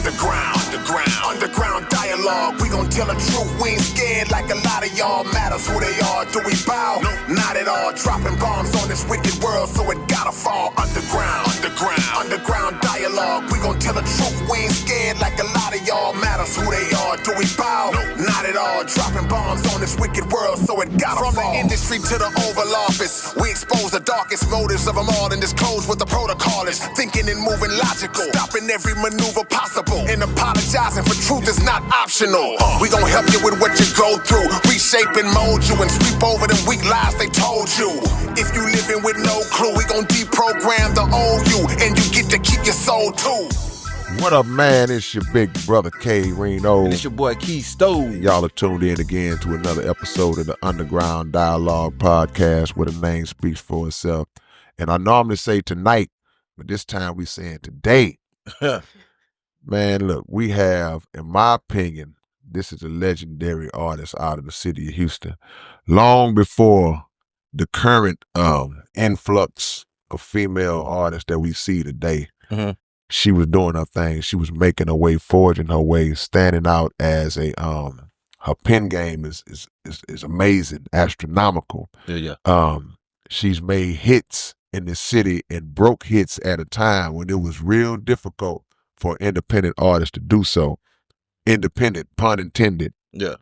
Underground dialogue. We gon' tell the truth. We ain't scared like a lot of y'all. Matters who they are. Do we bow? No, not at all. Dropping bombs on this wicked world, so it gotta fall. Underground dialogue. We gon' tell the truth. We ain't scared like a lot of y'all. Matters who they are. Do we bow? No, not at all. Dropping bombs on this wicked world, so it gotta fall. From the industry to the Oval Office, we expose the darkest motives of them all and disclose what the protocol is. Thinking and moving logical, stopping every maneuver possible, and apologizing for truth is not optional. We gon' help you with what you go through, reshape and mold you, and sweep over them weak lies they told you. If you living with no clue, we gon' deprogram the old you, and you get to keep your soul too. What up, man? It's your big brother K Reno. And it's your boy Key Stove. Y'all are tuned in again to another episode of the Underground Dialogue Podcast, where the name speaks for itself. And I normally say tonight, but this time we saying today. Man, look, we have, in my opinion, this is a legendary artist out of the city of Houston. Long before the current influx of female artists that we see today, she was doing her thing. She was making her way, forging her way, standing out as a her pen game is amazing, astronomical. Yeah. She's made hits in the city and broke hits at a time when it was real difficult for independent artists to do so. Independent, pun intended. Yeah.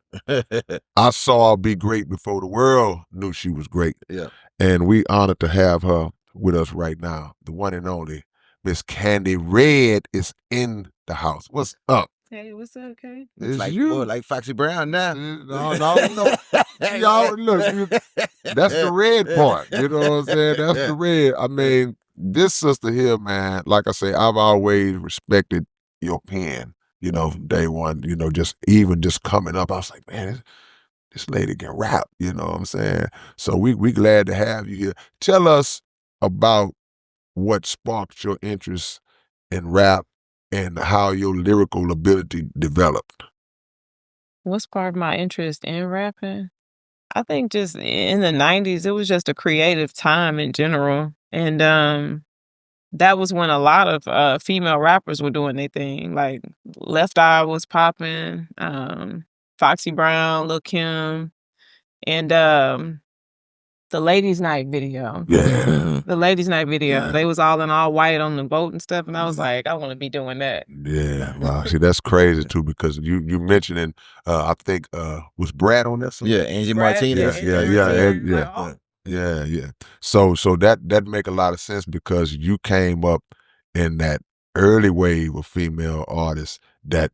I saw her be great before the world knew she was great. Yeah. And we honored to have her with us right now. The one and only Miss Candi Redd is in the house. What's up? Hey, what's up, Kay? It's like, you. boy, like Foxy Brown now. No. Y'all, look, that's the red part. You know what I'm saying? That's the red. I mean, this sister here, man, like I say, I've always respected your pen, from day one, just coming up. I was like, man, this lady can rap, you know what I'm saying? So we glad to have you here. Tell us about what sparked your interest in rap and how your lyrical ability developed. What's part of my interest in rapping? I think just in the 90s, it was just a creative time in general. And that was when a lot of female rappers were doing their thing. Like Left Eye was popping, Foxy Brown, Lil' Kim, and the Ladies Night video. Yeah. The Ladies Night video. Yeah. They was all in all white on the boat and stuff. And I was like, I want to be doing that. Yeah. Wow. See, that's crazy too, because you mentioning, I think, was Brad on that song? Yeah, Angie Brad, Martinez. Yeah. So that make a lot of sense because you came up in that early wave of female artists that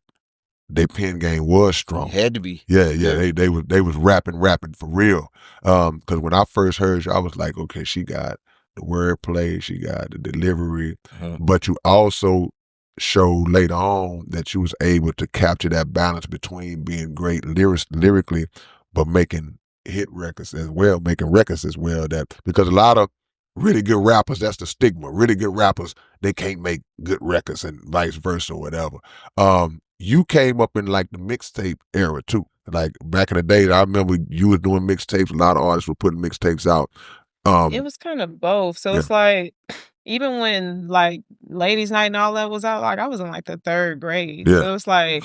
their pen game was strong. Had to be. Yeah. They was rapping for real. Because when I first heard you, I was like, okay, she got the wordplay, she got the delivery, but you also showed later on that you was able to capture that balance between being great lyrically, but making hit records as well, that because a lot of really good rappers, that's the stigma. Really good rappers, they can't make good records and vice versa or whatever. You came up in like the mixtape era too. Like back in the day, I remember you was doing mixtapes. A lot of artists were putting mixtapes out. It was kind of both. So it's like, even when like Ladies Night and all that was out, like I was in like the 3rd grade. Yeah. So it's like,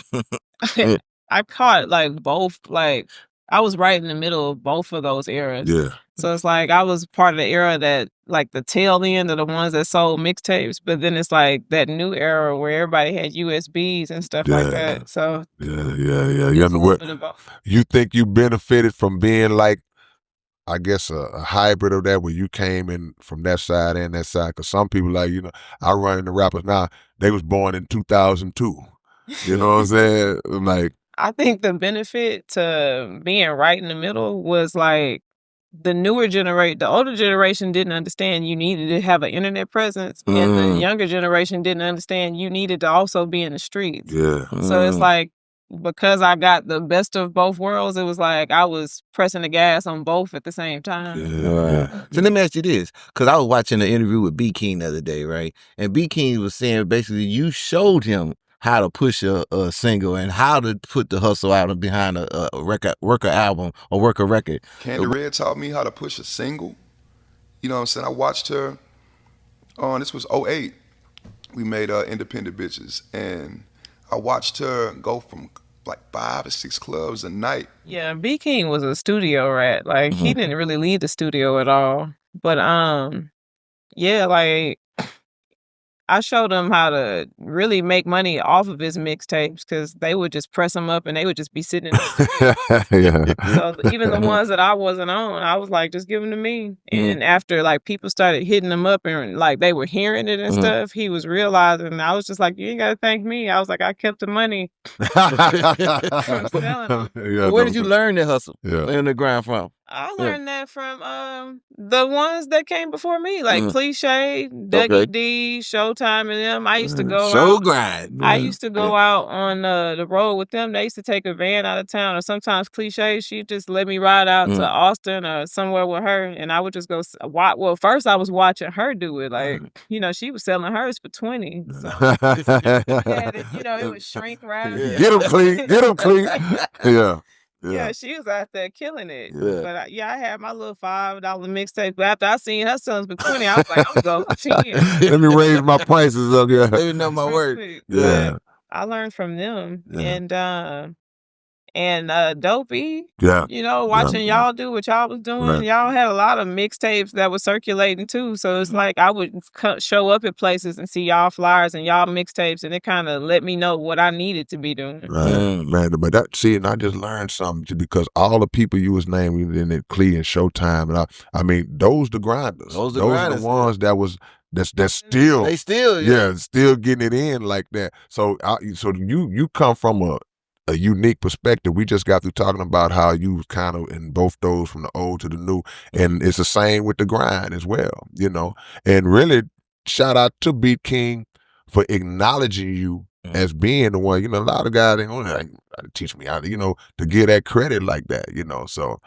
I caught like both, like I was right in the middle of both of those eras. Yeah. So it's like I was part of the era that like the tail end of the ones that sold mixtapes, but then it's like that new era where everybody had USBs and stuff like that. So Yeah. it's a little bit of both. You think you benefited from being like, I guess a hybrid of that, where you came in from that side and that side? Because some people like, I run into rappers now, they was born in 2002. You know what I'm saying? Like, I think the benefit to being right in the middle was like the older generation didn't understand you needed to have an internet presence, and the younger generation didn't understand you needed to also be in the streets. yeah. So it's like, because I got the best of both worlds, it was like I was pressing the gas on both at the same time. Yeah. So let me ask you this, because I was watching an interview with B. King the other day, right? And B. King was saying basically you showed him how to push a single and how to put the hustle out behind a worker album or worker record. Candi Redd taught me how to push a single. You know what I'm saying? I watched her on, this was 2008. We made Independent Bitches. And I watched her go from like 5 or 6 clubs a night. Yeah, B King was a studio rat. Like he didn't really leave the studio at all. But yeah, like I showed him how to really make money off of his mixtapes because they would just press them up and they would just be sitting in the studio. Yeah. So even the ones that I wasn't on, I was like, just give them to me. And after like people started hitting them up and like they were hearing it and stuff, he was realizing. I was just like, you ain't gotta thank me. I was like, I kept the money from selling them. Yeah, Where did you learn that hustle? Yeah. In the grind from? I learned that from the ones that came before me, like Cliche, Dougie Okay. D, Showtime, and them. I used to go Show out. grind. I used to go out on the road with them. They used to take a van out of town, or sometimes Cliche. She just let me ride out to Austin or somewhere with her, and I would just go watch. Well, first I was watching her do it. Like, you know, she was selling hers for 20. So it would shrink wrap. Get him clean. Get him clean. Yeah. Yeah, she was out there killing it. Yeah. But I had my little $5 mixtape. But after I seen her selling for 20, I was like, I'm going for 10. Let me raise my prices up. Yeah. They know my word. Yeah. I learned from them. Yeah. And Dopey, Yeah. watching y'all do what y'all was doing. Right. Y'all had a lot of mixtapes that were circulating too. So it's like I would show up at places and see y'all flyers and y'all mixtapes, and it kind of let me know what I needed to be doing. Right, man. But and I just learned something because all the people you was naming in it, Clee and Showtime, and I mean, those the grinders. Those the are the ones that's still They still, still getting it in like that. So you come from a unique perspective. We just got through talking about how you was kind of in both those from the old to the new, and it's the same with the grind as well, And really, shout out to Beat King for acknowledging you as being the one. A lot of guys ain't gonna teach me how to, to get that credit like that, So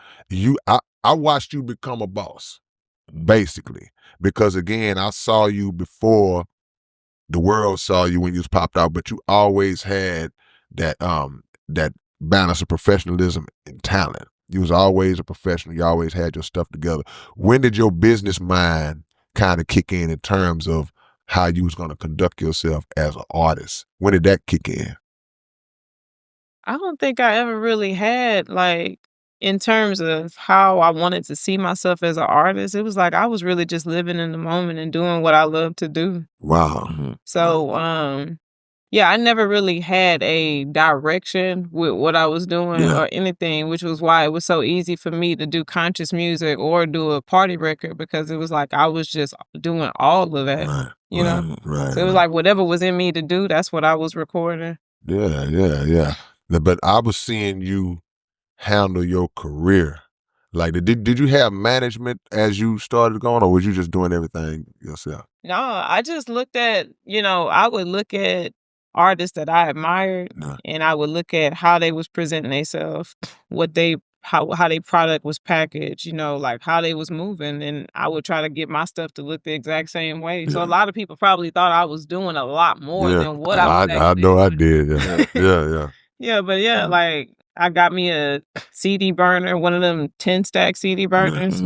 I watched you become a boss, basically, because again, I saw you before the world saw you when you was popped out, but you always had that balance of professionalism and talent. You was always a professional. You always had your stuff together. When did your business mind kind of kick in terms of how you was going to conduct yourself as an artist? When did that kick in? I don't think I ever really had, like, in terms of how I wanted to see myself as an artist, it was like I was really just living in the moment and doing what I love to do. Wow. So, yeah, I never really had a direction with what I was doing or anything, which was why it was so easy for me to do conscious music or do a party record, because it was like I was just doing all of that, Right. So it was like whatever was in me to do, that's what I was recording. Yeah. But I was seeing you handle your career. Like, did you have management as you started going, or was you just doing everything yourself? No, I just looked at, I would look at artists that I admired, and I would look at how they was presenting themselves, how their product was packaged, like how they was moving, and I would try to get my stuff to look the exact same way. So a lot of people probably thought I was doing a lot more than what I was I know I did. Yeah. Yeah, but like I got me a CD burner, one of them 10-stack CD burners,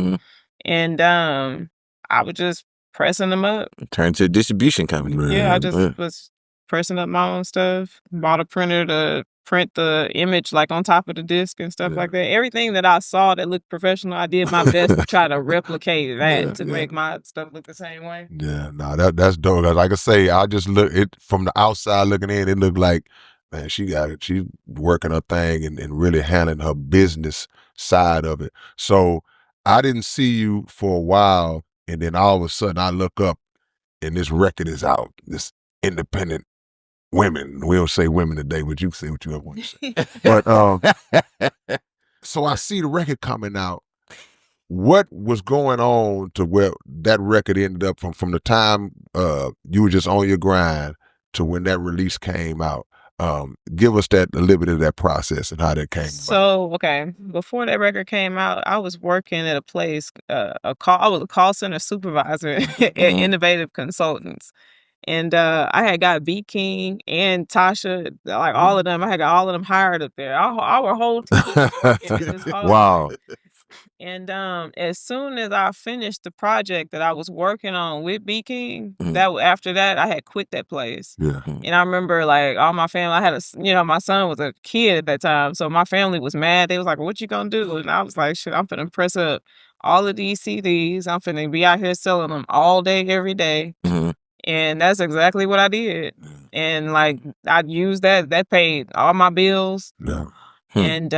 and I was just pressing them up. Turned to a distribution company. Yeah, I just was pressing up my own stuff. Bought a printer to print the image like on top of the disc and stuff like that. Everything that I saw that looked professional, I did my best to try to replicate that to make my stuff look the same way. Yeah, that's dope. Like I say, I just look it from the outside looking in. It looked like, man, she got it. She's working her thing and really handling her business side of it. So I didn't see you for a while, and then all of a sudden I look up and this record is out. This independent women. We don't say women today, but you can say what you ever want to say. But so I see the record coming out. What was going on to where that record ended up from the time you were just on your grind to when that release came out? Give us a little bit of that process and how that came about. So, okay, before that record came out, I was working at a place, I was a call center supervisor at Innovative Consultants. And I had got B King and Tasha, like all of them. I had got all of them hired up there. Our whole team. Wow. And as soon as I finished the project that I was working on with B King, Mhm. after that I had quit that place. Yeah. And I remember like all my family, I had my son was a kid at that time, so my family was mad. They was like, "What you gonna do?" And I was like, "Shit, I'm finna press up all of these CDs. I'm finna be out here selling them all day, every day." Mhm. And that's exactly what I did. And like I used that paid all my bills. Yeah. And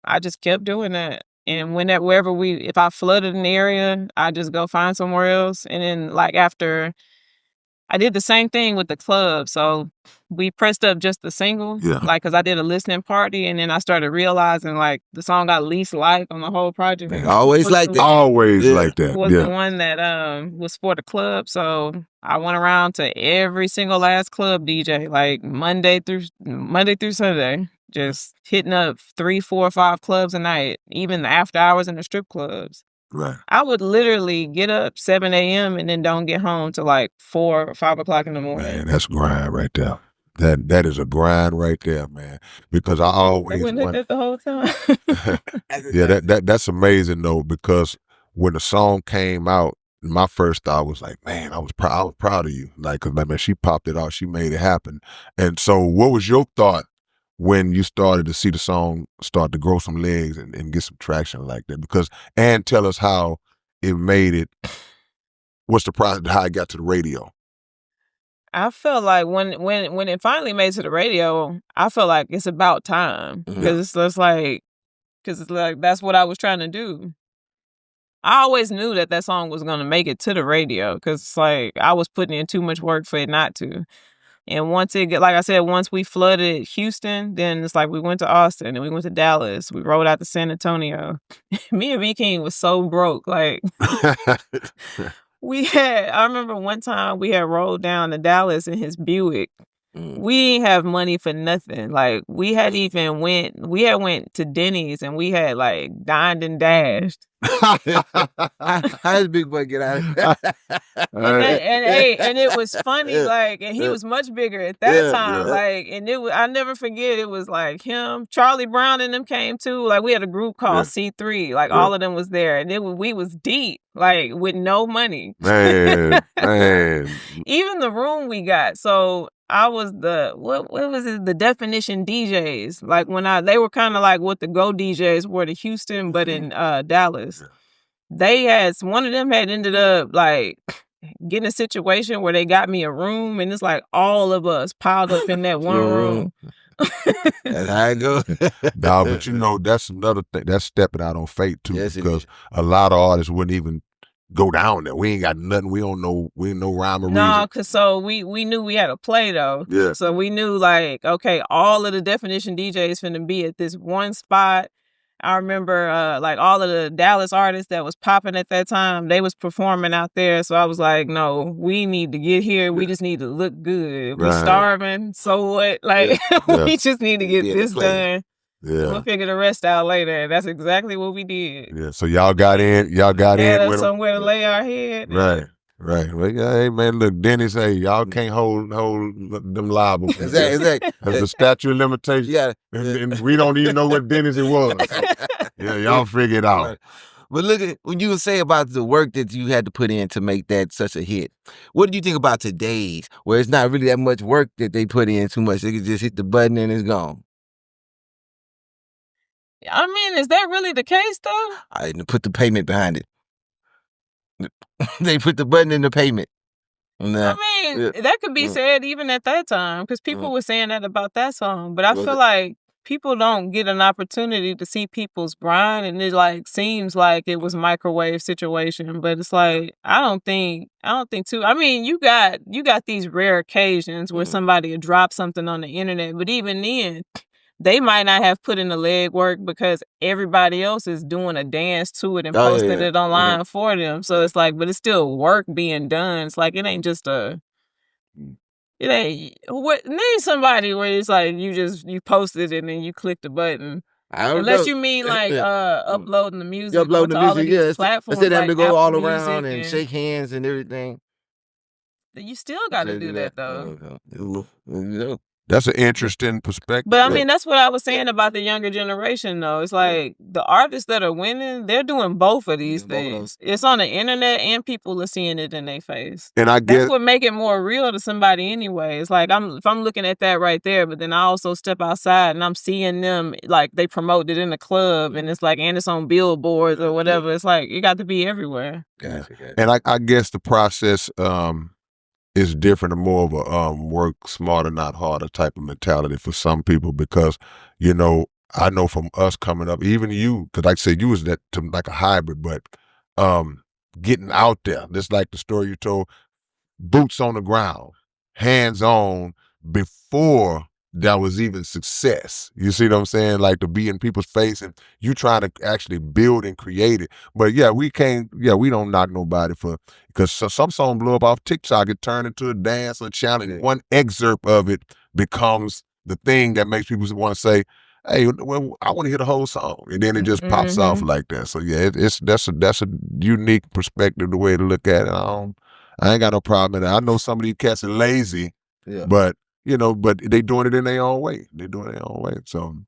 I just kept doing that. And if I flooded an area, I just go find somewhere else. And then like after I did the same thing with the club. So we pressed up just the single, Yeah. like, cause I did a listening party, and then I started realizing like the song I least liked on the whole project. They always was like the that. one- Always Yeah. like that. Was Yeah. the one that was for the club. So I went around to every single last club DJ, like Monday through Sunday, just hitting up 3, 4, 5 clubs a night, even the after hours in the strip clubs. Right. I would literally get up 7 a.m. and then don't get home till like 4 or 5 o'clock in the morning. Man, that's grind right there. That is a grind right there, man. Because I I always went like wonder. that the whole time. Yeah, that's amazing though, because when the song came out, my first thought was like, man, I was proud of you. Like, cause man, she popped it out, she made it happen. And so what was your thought when you started to see the song start to grow some legs and get some traction like that? Because, and tell us how it made it, what's the process, how it got to the radio? I felt like when it finally made it to the radio, I felt like it's about time, because it's just like, that's what I was trying to do. I always knew that song was gonna make it to the radio, because it's like I was putting in too much work for it not to. And once we flooded Houston, then it's like we went to Austin and we went to Dallas. We rode out to San Antonio. Me and V King was so broke, like. I remember one time we had rolled down to Dallas in his Buick. We didn't have money for nothing. Like we had went to Denny's and we had like dined and dashed. How did Big Boy get out of it? And it was funny, like, and he was much bigger at that time. Like, and I never forget, it was like him, Charlie Brown and them came too. Like we had a group called C3, like all of them was there, and we was deep, like with no money. Man. Even the room we got. So I was what was it? The Definition DJs. Like they were kind of like what the Go DJs were to Houston, but in Dallas. One of them had ended up like getting a situation where they got me a room, and it's like all of us piled up in that one room. That's how it goes. Nah, but you know, that's another thing. That's stepping out on faith too, Yes, it because is. a lot of artists wouldn't even go down there. We ain't got nothing. We ain't no rhyme or reason. No, cause so we knew we had to play though. Yeah. So we knew like, okay, all of the Definition DJs finna be at this one spot. I remember like all of the Dallas artists that was popping at that time, they was performing out there. So I was like, no, we need to get here. We just need to look good. We starving, so what? Like we just need to get this done. Yeah. We'll figure the rest out later. That's exactly what we did. Yeah. So y'all got in. Y'all got Had in us with them. somewhere to lay our head. Right. Well, yeah, hey man, look, Dennis, hey, y'all can't hold them liable. Exactly. There's a statute of limitations. Yeah. And we don't even know what Dennis it was. Yeah, y'all figure it out. Right. But look at when you say about the work that you had to put in to make that such a hit. What do you think about today's, where it's not really that much work that they put in too much? They can just hit the button and it's gone. I mean, is that really the case though? I didn't put the payment behind it. They put the button in the payment. Nah. I mean, that could be said even at that time, because people were saying that about that song. But I feel like people don't get an opportunity to see people's grind, and it like seems like it was a microwave situation. But it's like I don't think too. I mean, you got these rare occasions where somebody will drop something on the internet, but even then, they might not have put in the legwork because everybody else is doing a dance to it and posting it online for them. So it's like, but it's still work being done. It's like, it ain't just name somebody where it's like you posted it and then you click the button. Unless you mean like uploading the music. Uploading the music, these platforms. Instead of having to go Apple all Music around and shake hands and everything. You still got to do that though. That's an interesting perspective. But I mean, that's what I was saying about the younger generation, though. It's like the artists that are winning, they're doing both of these things. It's on the internet, and people are seeing it in their face. And I That's guess what make it more real to somebody anyway. It's like if I'm looking at that right there, but then I also step outside and I'm seeing them like they promote it in the club, and it's like and it's on billboards or whatever. It's like it got to be everywhere. Gotcha. And I guess the process is different and more of a work smarter, not harder type of mentality for some people, because, you know, I know from us coming up, even you, because like I said, you was that to like a hybrid, but getting out there, just like the story you told, boots on the ground, hands on, before that was even success. You see what I'm saying? Like to be in people's face and you trying to actually build and create it. But yeah, we don't knock nobody because some song blew up off TikTok. It turned into a dance or challenge. One excerpt of it becomes the thing that makes people want to say, hey, well, I want to hear the whole song. And then it just pops off like that. So yeah, that's a unique perspective, the way to look at it. I ain't got no problem with that. I know some of these cats are lazy, but you know, but they doing it in their own way. They're doing it their own way. So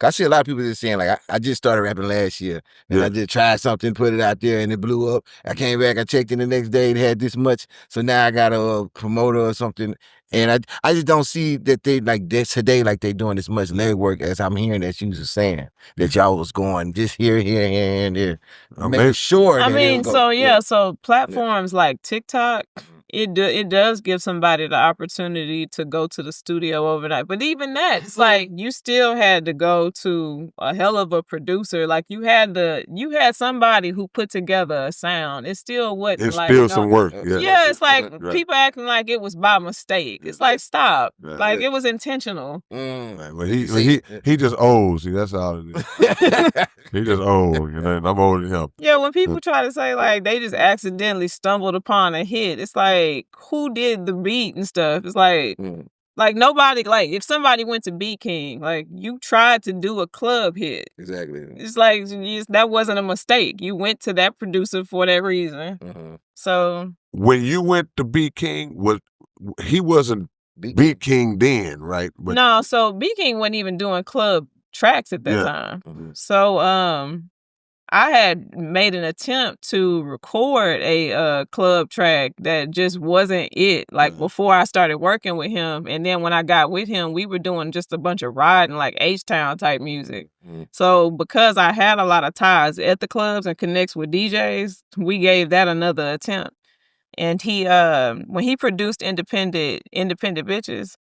I see a lot of people just saying, like, I just started rapping last year, and I just tried something, put it out there, and it blew up. I came back, I checked in the next day, it had this much, so now I got a promoter or something. And I just don't see that they like this today, like they doing as much legwork as I'm hearing that you was saying, that y'all was going just here, and there. Make sure. I mean, so platforms like TikTok, it does give somebody the opportunity to go to the studio overnight. But even that, it's like you still had to go to a hell of a producer. Like you had somebody who put together a sound. It still wasn't it's like still some work. Yeah, it's like people acting like it was by mistake. It's like stop. Like it was intentional. Well, he just old. See, that's all it is. He just old, you know, and I'm older than him. Yeah, when people try to say like they just accidentally stumbled upon a hit, it's like who did the beat and stuff? It's like nobody, like if somebody went to Beat King, like you tried to do a club hit. Exactly. It's like that wasn't a mistake. You went to that producer for that reason. So when you went to Beat King, he wasn't Beat King then, right? But no, so Beat King wasn't even doing club tracks at that time. So I had made an attempt to record a club track that just wasn't it. Like before I started working with him, and then when I got with him, we were doing just a bunch of riding, like H-Town type music. So because I had a lot of ties at the clubs and connects with DJs, we gave that another attempt. And he when he produced Independent Bitches,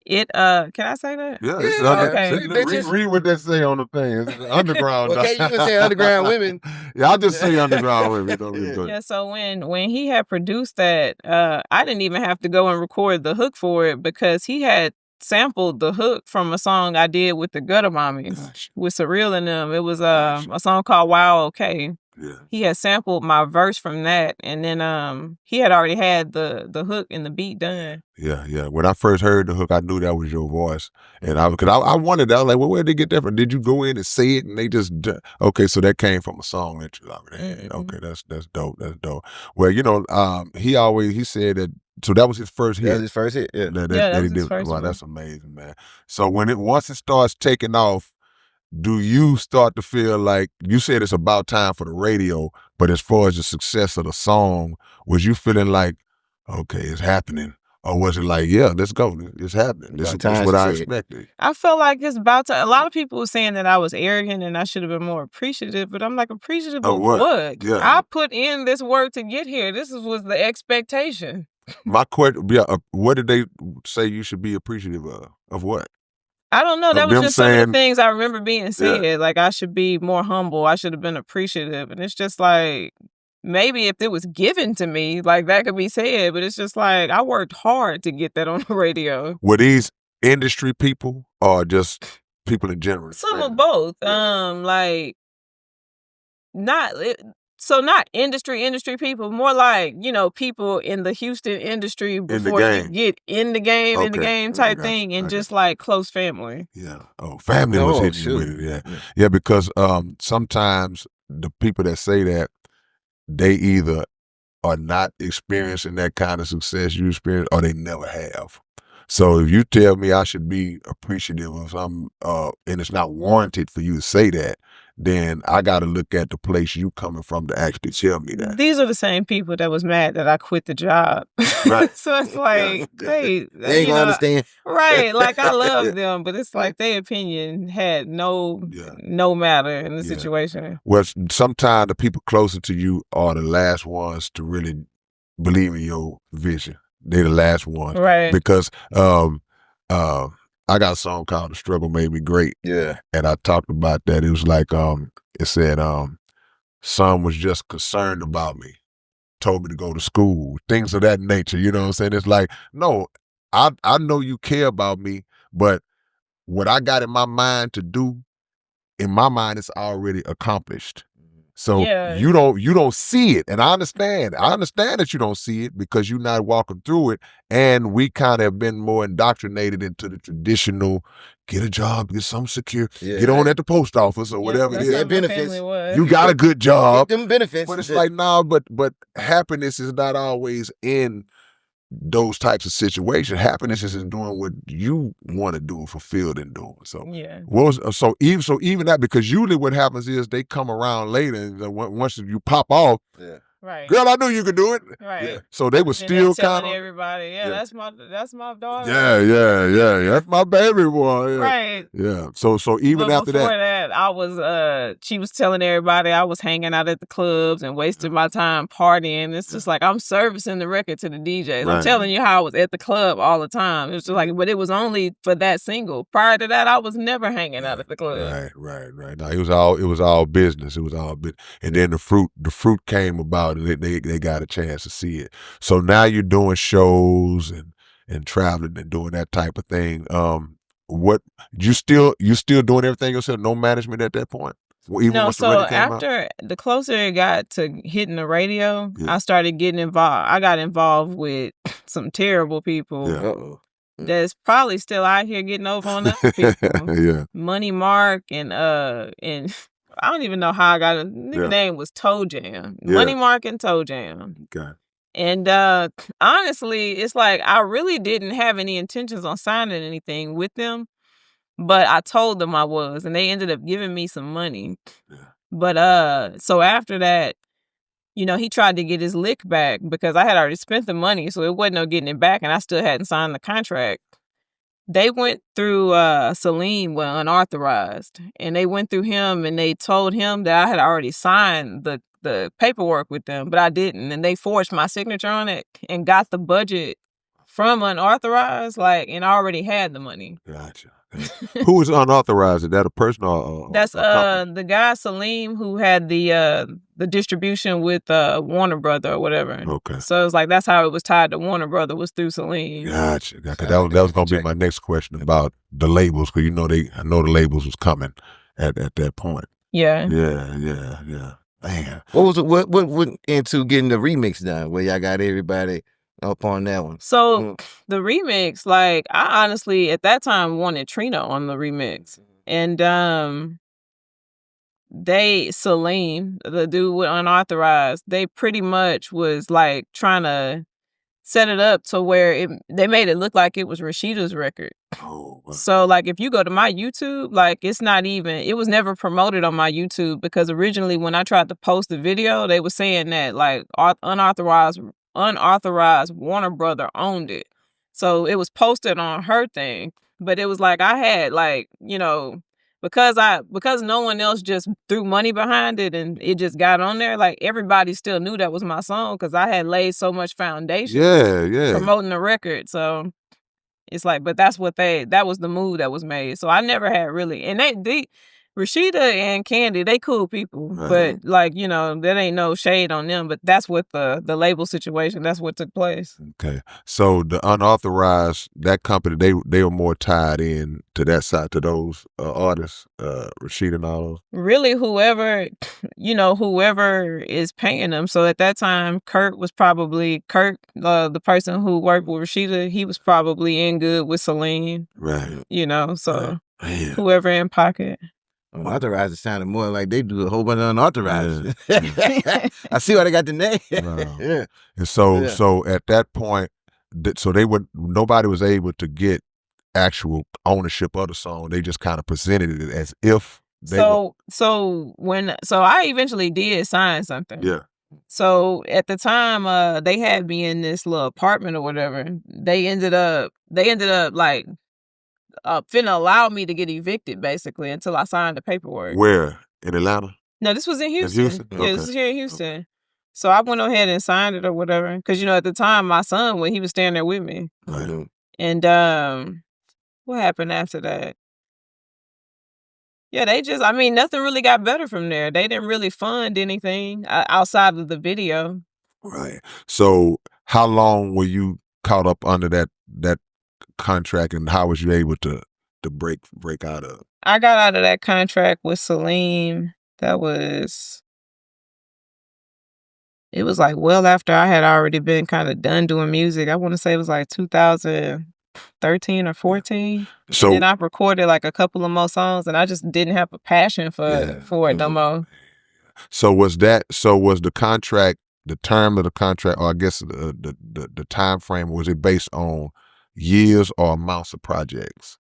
it can I say that? Yeah, okay. Read what they say on the thing. It's underground. Okay, you can say underground women. Yeah, I'll just say underground women. Yeah, so when he had produced that, I didn't even have to go and record the hook for it because he had sampled the hook from a song I did with the Gutter Mommies with Surreal in them. It was a song called Wow Okay. Yeah. He had sampled my verse from that, and then he had already had the hook and the beat done. Yeah. When I first heard the hook, I knew that was your voice, and I wondered, I was like, well, where'd they get that from? Did you go in and say it, and they just okay? So that came from a song that you already had. Okay, that's dope. That's dope. Well, you know, he said that. So that was his first hit. That was his first hit. Yeah, that was his first one. Wow, that's amazing, man. So once it starts taking off, do you start to feel like, you said it's about time for the radio, but as far as the success of the song, was you feeling like, okay, it's happening? Or was it like, yeah, let's go, it's happening, this is what I expected? I felt like it's about to. A lot of people were saying that I was arrogant and I should have been more appreciative, but I'm like, appreciative of what? Yeah. I put in this work to get here. This was the expectation. My question, what did they say you should be appreciative of? Of what? I don't know. That was just some of the things I remember being said. Yeah. Like, I should be more humble. I should have been appreciative. And it's just like, maybe if it was given to me, like that could be said. But it's just like, I worked hard to get that on the radio. Were these industry people or just people in general? Some of both. Not industry people, more like, you know, people in the Houston industry before you get in the game type thing, and just like close family. Yeah. Oh, family was hitting you with it. Yeah, because sometimes the people that say that, they either are not experiencing that kind of success you experience or they never have. So if you tell me I should be appreciative of something, and it's not warranted for you to say that, then I got to look at the place you coming from to actually tell me that. These are the same people that was mad that I quit the job. Right. So it's like, they ain't gonna understand. Right. Like, I love them, but it's like their opinion had no matter in the situation. Well, sometimes the people closer to you are the last ones to really believe in your vision. They're the last ones. Right. Because I got a song called The Struggle Made Me Great. Yeah. And I talked about that. It was like, it said, son was just concerned about me, told me to go to school, things of that nature. You know what I'm saying? It's like, no, I know you care about me, but what I got in my mind to do, in my mind, it's already accomplished. So you don't see it. And I understand that you don't see it because you're not walking through it. And we kind of have been more indoctrinated into the traditional, get a job, get something secure, get on at the post office or whatever it is. Benefits. You got a good job. Get them benefits. But it's like, nah, but happiness is not always in those types of situations. Happiness is in doing what you want to do and fulfilled in doing. So so even that, because usually what happens is they come around later and once you pop off, right, girl, I knew you could do it. Right. Yeah. So they were still kind of everybody, that's my daughter. Yeah. That's my baby boy. Yeah. Right. Yeah. So even after before that, I was she was telling everybody I was hanging out at the clubs and wasting my time partying. It's just like I'm servicing the record to the DJs. Right. I'm telling you how I was at the club all the time. It was just like, but it was only for that single. Prior to that, I was never hanging out at the club. Right. No, it was all business. It was all business. And then the fruit came about, and they got a chance to see it. So now you're doing shows and traveling and doing that type of thing. What you still doing everything yourself? No management at that point? Even no, once the so record came after out? the closer it got to hitting the radio, I started getting involved. I got involved with some terrible people. That's probably still out here getting over on other people. Money Mark and I don't even know how I got it. Nigga name was Toe Jam. Money Mark and Toe Jam. Okay. And honestly, it's like I really didn't have any intentions on signing anything with them, but I told them I was, and they ended up giving me some money. But so after that, he tried to get his lick back because I had already spent the money, so it wasn't no getting it back, and I still hadn't signed the contract. They went through Salim unauthorized, and they went through him, and they told him that I had already signed the paperwork with them, but I didn't, and they forged my signature on it and got the budget from unauthorized, and I already had the money. Gotcha. Who was unauthorized? Is that a person or that's the guy Salim who had the distribution with Warner Brother or whatever. Okay. So it's like that's how it was tied to Warner Brother, was through Salim. Gotcha. That was gonna be my next question about the labels, because I know the labels was coming at that point. Yeah. Man. What went into getting the remix done where y'all got everybody up on that one? So the remix, I honestly at that time wanted Trina on the remix. And Salim, the dude with unauthorized, they pretty much was trying to set it up to where they made it look like it was Rashida's record. Oh, wow. So if you go to my YouTube, it was never promoted on my YouTube, because originally when I tried to post the video, they were saying that unauthorized Warner Brother owned it. So it was posted on her thing, but it was I had because no one else just threw money behind it and it just got on there, everybody still knew that was my song because I had laid so much foundation promoting the record. So it's but that was the move that was made. So I never had really, and Rashida and Candi, they cool people, but that ain't no shade on them, but that's what the label situation, that's what took place. Okay. So the unauthorized, that company, they were more tied in to that side, to those artists, Rashida and all those? Really, whoever is paying them. So at that time, Kurt, the person who worked with Rashida, he was probably in good with Celine. Right. So whoever in pocket. Authorized sounded more like they do a whole bunch of unauthorized. I see why they got the name. And so at that point, so nobody was able to get actual ownership of the song. They just kind of presented it as if they So I eventually did sign something. Yeah. So at the time, they had me in this little apartment or whatever. They ended up like finna allow me to get evicted basically until I signed the paperwork. Where? In Atlanta? No, this was in Houston. Houston? Yeah, Okay. this was here in Houston. So I went ahead and signed it or whatever. Cause at the time my son, when he was staying there with me. Right. And what happened after that? Yeah, nothing really got better from there. They didn't really fund anything outside of the video. Right. So how long were you caught up under that contract, and how was you able to break out of? I got out of that contract with Salim. It was like well after I had already been kind of done doing music. I want to say it was like 2013 or 14. So then I recorded like a couple of more songs, and I just didn't have a passion for it no more. So was the contract, the term of the contract, or I guess the time frame, was it based on years or amounts of projects?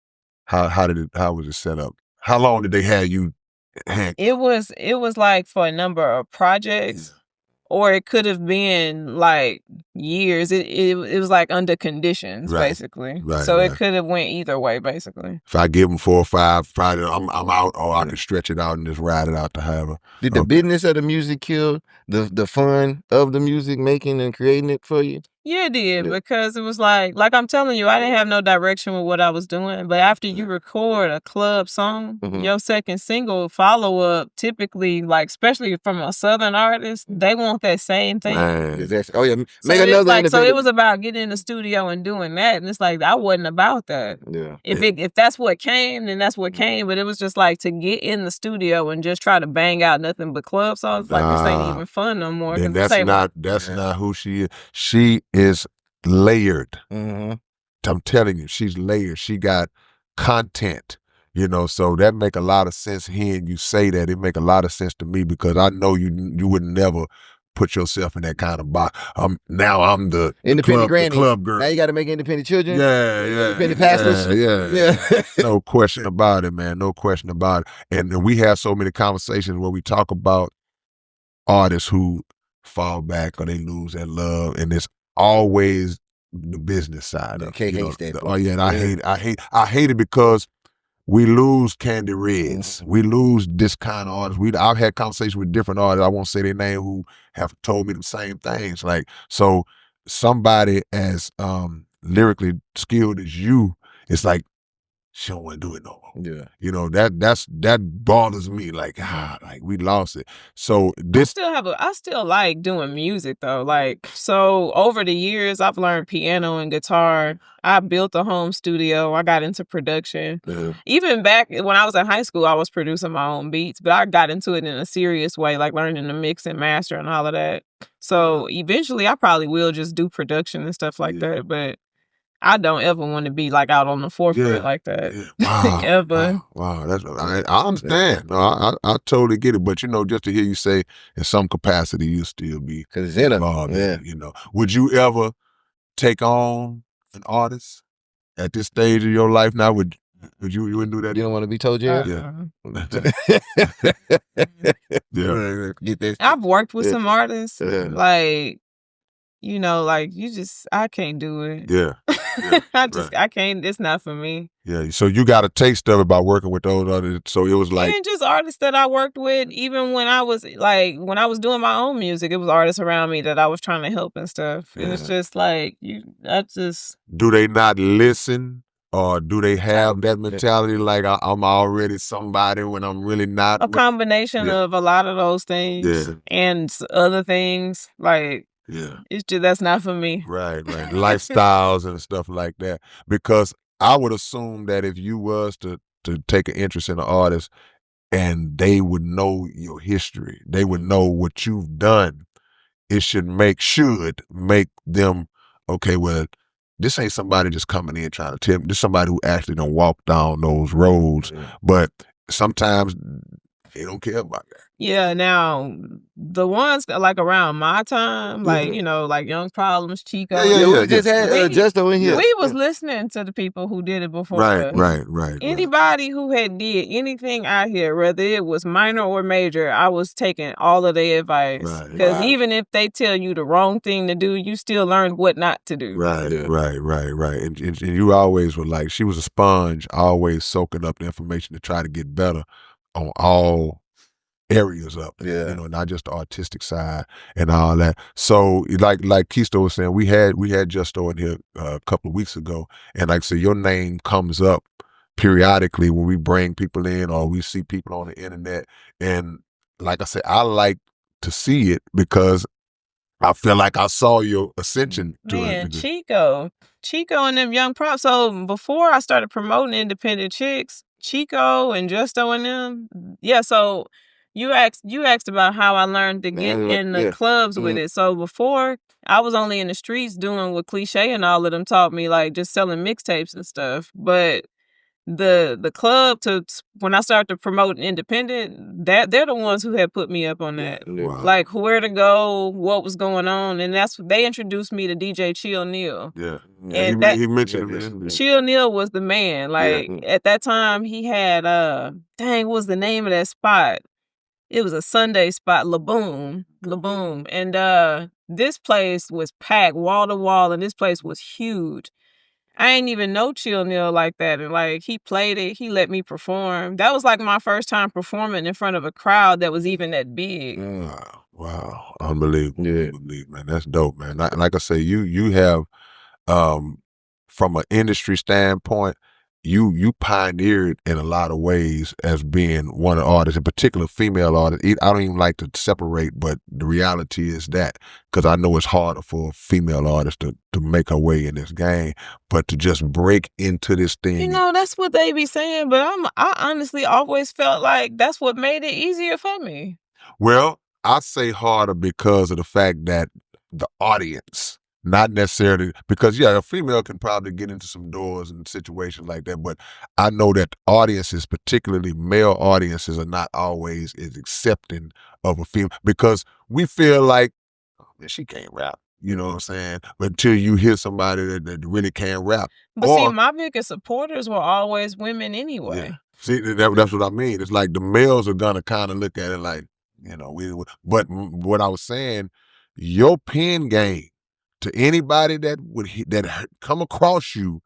How was it set up? How long did they have you? It was like for a number of projects. Yeah. Or it could have been like years. It was like under conditions, basically. Right, so it could have went either way, basically. If I give them 4 or 5, probably I'm out, or I can stretch it out and just ride it out to however. Did the business of the music kill the fun of the music making and creating it for you? Yeah, it did, because it was like I'm telling you, I didn't have no direction with what I was doing. But after you record a club song, your second single follow-up, typically, like, especially from a Southern artist, they want that same thing. Oh, yeah. Make another so it was about getting in the studio and doing that. And it's like, I wasn't about that. Yeah. If that's what came, then that's what came. But it was just like to get in the studio and just try to bang out nothing but club songs. Like, this ain't even fun no more. Then that's not who she is. She is layered. I'm telling you, she's layered. She got content, so that make a lot of sense hearing you say that. It make a lot of sense to me, because I know you would never put yourself in that kind of box. Now I'm the independent club girl. Now you got to make independent children. Yeah. Independent pastors. Yeah. No question about it, man. No question about it. And we have so many conversations where we talk about artists who fall back or they lose that love, and it's always the business side of it. And I hate it because we lose Candi Redds. We lose this kind of artists. I've had conversations with different artists, I won't say their name, who have told me the same things. Like, so somebody as lyrically skilled as you, it's like, she don't want to do it no more. Yeah. That bothers me. Like we lost it. So this I still like doing music though. Like, so over the years I've learned piano and guitar. I built a home studio. I got into production. Even back when I was in high school, I was producing my own beats, but I got into it in a serious way, like learning to mix and master and all of that. So eventually I probably will just do production and stuff like that, but I don't ever want to be like out on the forefront like that. Wow. Ever. Wow. I understand. No, I totally get it. But just to hear you say in some capacity you still be involved. Would you ever take on an artist at this stage of your life now? Would you wouldn't do that? You don't want to be told yet? Yeah. Get this. I've worked with some artists. Like, I can't do it. Yeah. I can't, it's not for me. Yeah. So you got a taste of it by working with those others. So it was like. And just artists that I worked with, even when I was doing my own music, it was artists around me that I was trying to help and stuff. Yeah. And it's just like, do they not listen? Or do they have that mentality like I'm already somebody when I'm really not? A combination of a lot of those things and other things. Like, it's just, that's not for me. Right. Lifestyles and stuff like that. Because I would assume that if you was to take an interest in an artist and they would know your history, they would know what you've done, it should make them, okay, well, this ain't somebody just coming in trying to tip. This is somebody who actually done walk down those roads. But sometimes They don't care about that. Yeah, now the ones like around my time, like like Young Problems, Chico. We just had Justo in here. We was listening to the people who did it before. Right. Anybody who had did anything out here, whether it was minor or major, I was taking all of their advice. Because even if they tell you the wrong thing to do, you still learn what not to do. Right. And you always were like, she was a sponge, always soaking up the information to try to get better on all areas of it, not just the artistic side and all that. So like Keisto was saying, we had Justo in here a couple of weeks ago, and like I said, your name comes up periodically when we bring people in or we see people on the internet. And like I said, I like to see it because I feel like I saw your ascension to it. Chico and them Young Props. So before I started promoting independent chicks, Chico and Justo and them, so you asked about how I learned to get in the clubs with it. So before, I was only in the streets doing what Cliche and all of them taught me, like just selling mixtapes and stuff. But the club when I started to promote independent, they're the ones who had put me up on that. Like where to go, what was going on, and they introduced me to DJ Chill Neal. And he mentioned him. Chill Neal was the man. Like at that time he had what was the name of that spot? It was a Sunday spot, La Boom. And this place was packed wall to wall, and this place was huge. I ain't even know Chill Neal like that. And like he played it, he let me perform. That was like my first time performing in front of a crowd that was even that big. Wow. Unbelievable. Unbelievable, man. That's dope, man. Like I say, you have from an industry standpoint, you pioneered in a lot of ways as being one of the artists, in particular female artists. I don't even like to separate, but the reality is that, because I know it's harder for a female artist to make her way in this game, but to just break into this thing. That's what they be saying, but I honestly always felt like that's what made it easier for me. Well, I say harder because of the fact that the audience, not necessarily, because a female can probably get into some doors and situations like that, but I know that audiences, particularly male audiences, are not always as accepting of a female, because we feel like, oh man, she can't rap. You know what I'm saying? But until you hear somebody that really can rap. But see, my biggest supporters were always women anyway. See, that's what I mean. It's like the males are gonna kind of look at it like, but what I was saying, your pen game, to anybody that come across you,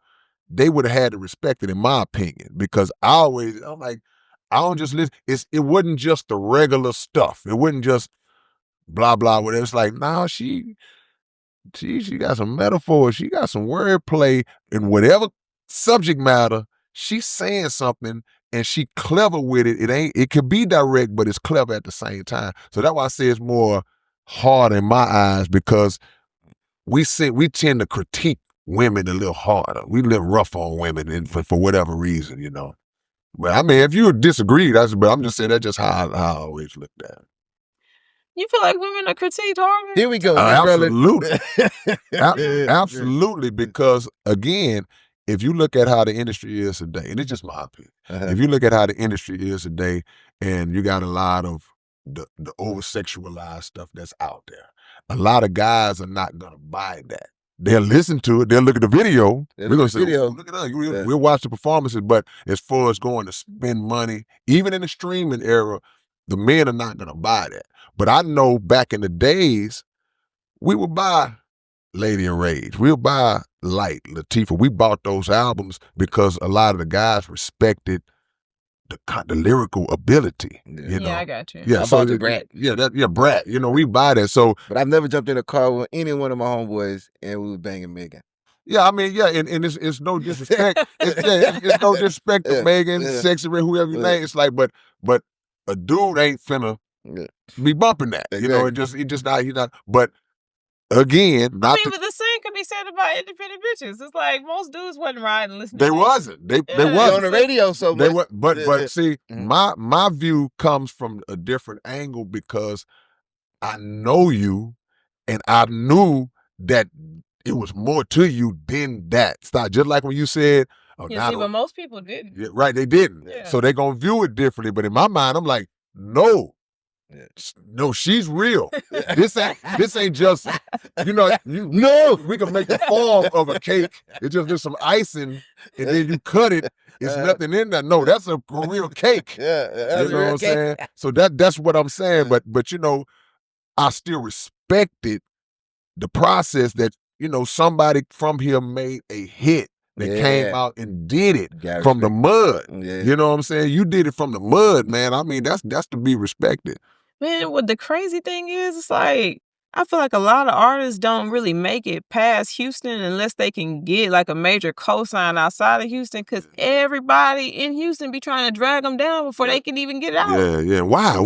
they would have had to respect it, in my opinion, because I'm like, I don't just listen. It wasn't just the regular stuff. It wasn't just blah blah. Whatever. It's like, she got some metaphors. She got some wordplay in whatever subject matter. She's saying something, and she clever with it. It could be direct, but it's clever at the same time. So that's why I say it's more hard in my eyes, because we tend to critique women a little harder. We live rough on women, and for whatever reason, But I mean, if you disagree, but I'm just saying that's just how I always looked at it. You feel like women are critiqued harder? Here we go. Absolutely. Absolutely, because again, if you look at how the industry is today, and it's just my opinion, if you look at how the industry is today, and you got a lot of the over-sexualized stuff that's out there, a lot of guys are not going to buy that. They'll listen to it. They'll look at the video. We're going to say, look at us. We'll watch the performances. But as far as going to spend money, even in the streaming era, the men are not going to buy that. But I know back in the days, we would buy Lady in Rage. We'll buy Light, Latifah. We bought those albums because a lot of the guys respected the lyrical ability. Yeah, I got you. Yeah, I bought the Brat. Brat. We buy that. So, but I've never jumped in a car with any one of my homeboys and we was banging Megan. Yeah, I mean, and it's no disrespect. It's no disrespect to Megan, Sexy Red, whoever you name. It's like, but a dude ain't finna be bumping that. Exactly. He just not. He's not. But again, but the same could be said about independent bitches. It's like most dudes wasn't riding and listening. They wasn't. They wasn't on the radio so much. They were, but see, my view comes from a different angle, because I know you, and I knew that it was more to you than that. It's not just like when you said, but most people didn't. Yeah, right, they didn't. Yeah. So they're gonna view it differently. But in my mind, I'm like, No. Yeah. No, she's real. This ain't just, we can make the form of a cake. It's just some icing, and then you cut it. It's nothing in there. No, that's a real cake. Yeah, You know what I'm saying? So that's what I'm saying. But I still respected the process that, somebody from here made a hit that came out and did it from the mud. Yeah. You know what I'm saying? You did it from the mud, man. I mean, that's to be respected. Man, what the crazy thing is, it's like, I feel like a lot of artists don't really make it past Houston unless they can get like a major cosign outside of Houston, because everybody in Houston be trying to drag them down before they can even get out. Yeah. Why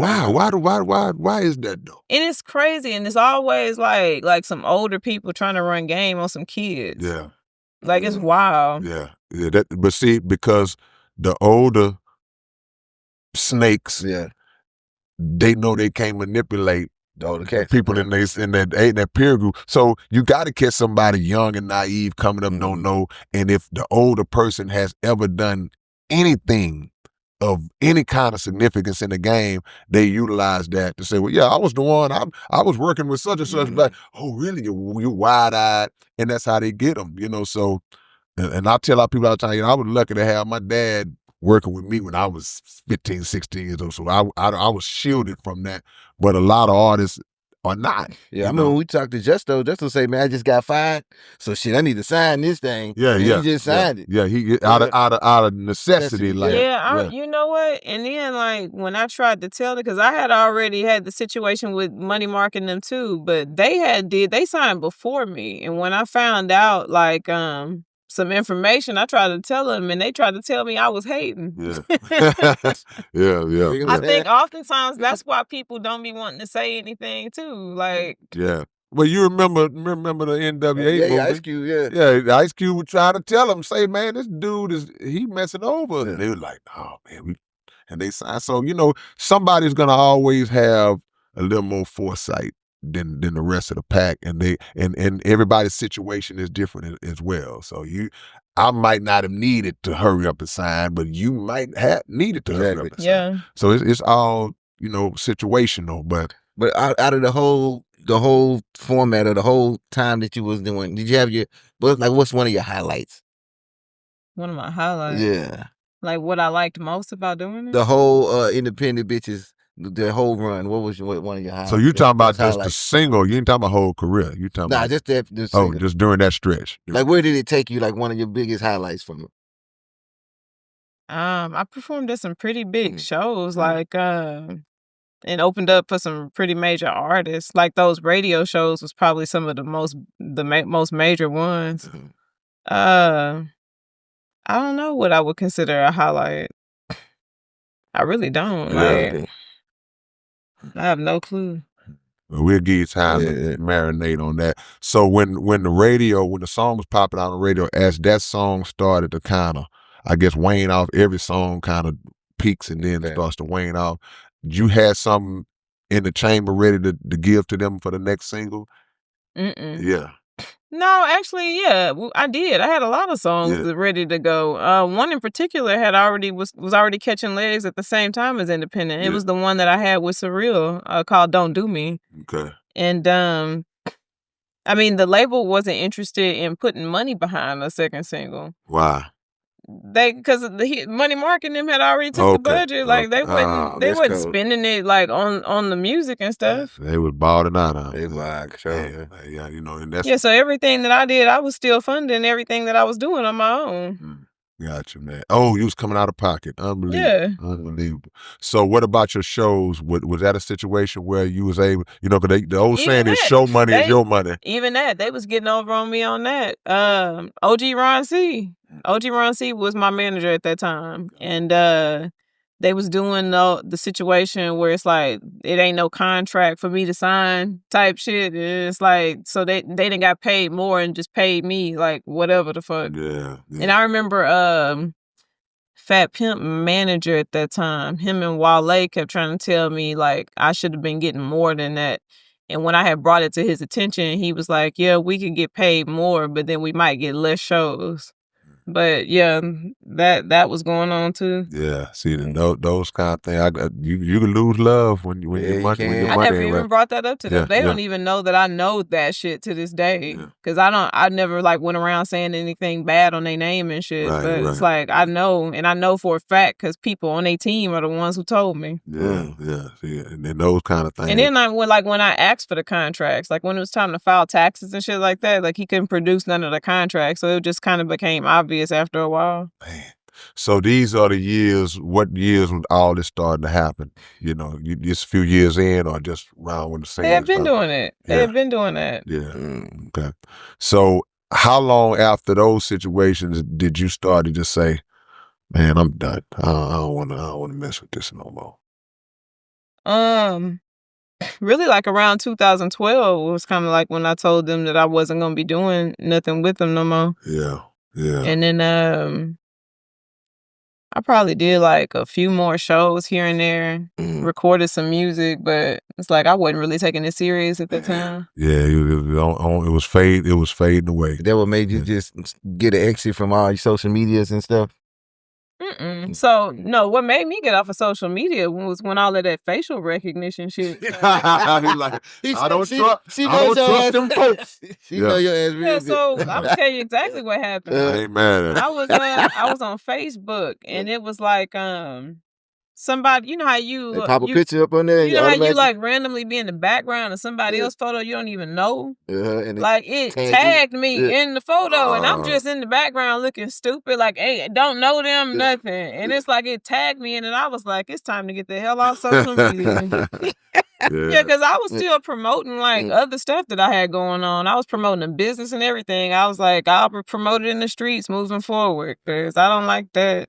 is that though? And it's crazy, and it's always like some older people trying to run game on some kids. Yeah. Like, it's wild. Yeah. But see, because the older snakes, they know they can't manipulate the people in that peer group. So you got to catch somebody young and naive coming up, don't know. And if the older person has ever done anything of any kind of significance in the game, they utilize that to say, well, yeah, I was the one. I was working with such and such. But, oh, really? You wide-eyed? And that's how they get them, So, and I tell our people all the time, I was lucky to have my dad working with me when I was 15, 16 years old. So I was shielded from that. But a lot of artists are not. Yeah, I remember when we talked to Justo say, man, I just got fired. So shit, I need to sign this thing. Yeah, and yeah. he just signed it. Yeah, he out of necessity. Like, you know what? And then like when I tried to tell it, because I had already had the situation with Money Marking them too, but they signed before me. And when I found out like some information, I tried to tell them, and they tried to tell me I was hating. Yeah. I think oftentimes that's why people don't be wanting to say anything too. Like, yeah. Well, you remember the NWA movie? Ice Cube, Yeah, Ice Cube would try to tell him, say, man, this dude he messing over. And they were like, oh, man, and they signed. So, somebody's gonna always have a little more foresight than the rest of the pack, and everybody's situation is different as well. So I might not have needed to hurry up and sign, but you might have needed to hurry up and sign. So it's all situational. But out of the whole format of the whole time that you was doing, did you have what's one of your highlights? One of my highlights? Yeah. Like what I liked most about doing it? The whole Independent Bitches. The whole run. What was one of your highlights? So you talking about just the single? You ain't talking about whole career? You talking about just the single. Oh, just during that stretch. Like where did it take you? Like one of your biggest highlights from it? I performed at some pretty big shows, like and opened up for some pretty major artists. Like those radio shows was probably some of the most major ones. I don't know what I would consider a highlight. I really don't. I have no clue. Well, we'll give you time to marinate on that. So when the song was popping out on the radio, as that song started to kind of, I guess, wane off, every song kind of peaks and then starts to wane off. You had something in the chamber ready to give to them for the next single? Yeah. No, actually, yeah, I did. I had a lot of songs ready to go. One in particular was already catching legs at the same time as Independent. It was the one that I had with Surreal called "Don't Do Me." Okay. And I mean, the label wasn't interested in putting money behind a second single. Why? Because the Money Marking them had already took the budget. Like they wasn't spending it like on the music and stuff. They was balling out on. They like, and that's so everything that I did, I was still funding everything that I was doing on my own. Gotcha, man. Oh, you was coming out of pocket. Unbelievable. Unbelievable. So what about your shows? Was that a situation where you was able, because the old saying is show money is your money. Even that, they was getting over on me on that. OG Ron C was my manager at that time. And they was doing the situation where it's like, it ain't no contract for me to sign type shit. It's like, so they done got paid more and just paid me like whatever the fuck. Yeah. And I remember Fat Pimp manager at that time, him and Wale kept trying to tell me like I should have been getting more than that. And when I had brought it to his attention, he was like, yeah, we could get paid more, but then we might get less shows. But yeah, that was going on too. Yeah, see, those kind of things, you can lose love when Yeah, your you money when your can. I money never ain't even right. brought that up to them. Yeah, They yeah. don't even know that I know that shit to this day. Yeah. Cause I never like went around saying anything bad on their name and shit. Right, But it's right. like I know, and I know for a fact because people on their team are the ones who told me. Yeah, yeah. See, and then those kind of things. And then when I asked for the contracts, like when it was time to file taxes and shit like that, like he couldn't produce none of the contracts, so it just kind of became obvious after a while. Man. So these are the years. What years when all this started to happen? You know, just a few years in, or just around when the They had singles been started? doing it. They Yeah. had been doing that. Yeah. Okay. So how long after those situations did you start to just say, "Man, I'm done. I don't want to mess with this no more." Really like around 2012 was kind of like when I told them that I wasn't gonna be doing nothing with them no more. Yeah. Yeah. And then I probably did like a few more shows here and there, recorded some music, but it's like I wasn't really taking it serious at that time. Yeah. It was fading away. That what made you just get an exit from all your social medias and stuff? So no, what made me get off of social media was when all of that facial recognition shit. He's like, I don't trust them folks. She know your ass real Yeah, good. so I'm gonna tell you exactly what happened. I ain't mad at it. I was on Facebook and it was like somebody, you know how you They pop a picture up on there. you know how you like randomly be in the background of somebody else's photo you don't even know. And Like it tagged me in the photo and I'm just in the background looking stupid, like, hey, don't know them, nothing. And it's like it tagged me in and I was like, it's time to get the hell off social media. Yeah, because I was still promoting like other stuff that I had going on. I was promoting a business and everything. I was like, I'll promote it in the streets moving forward because I don't like that.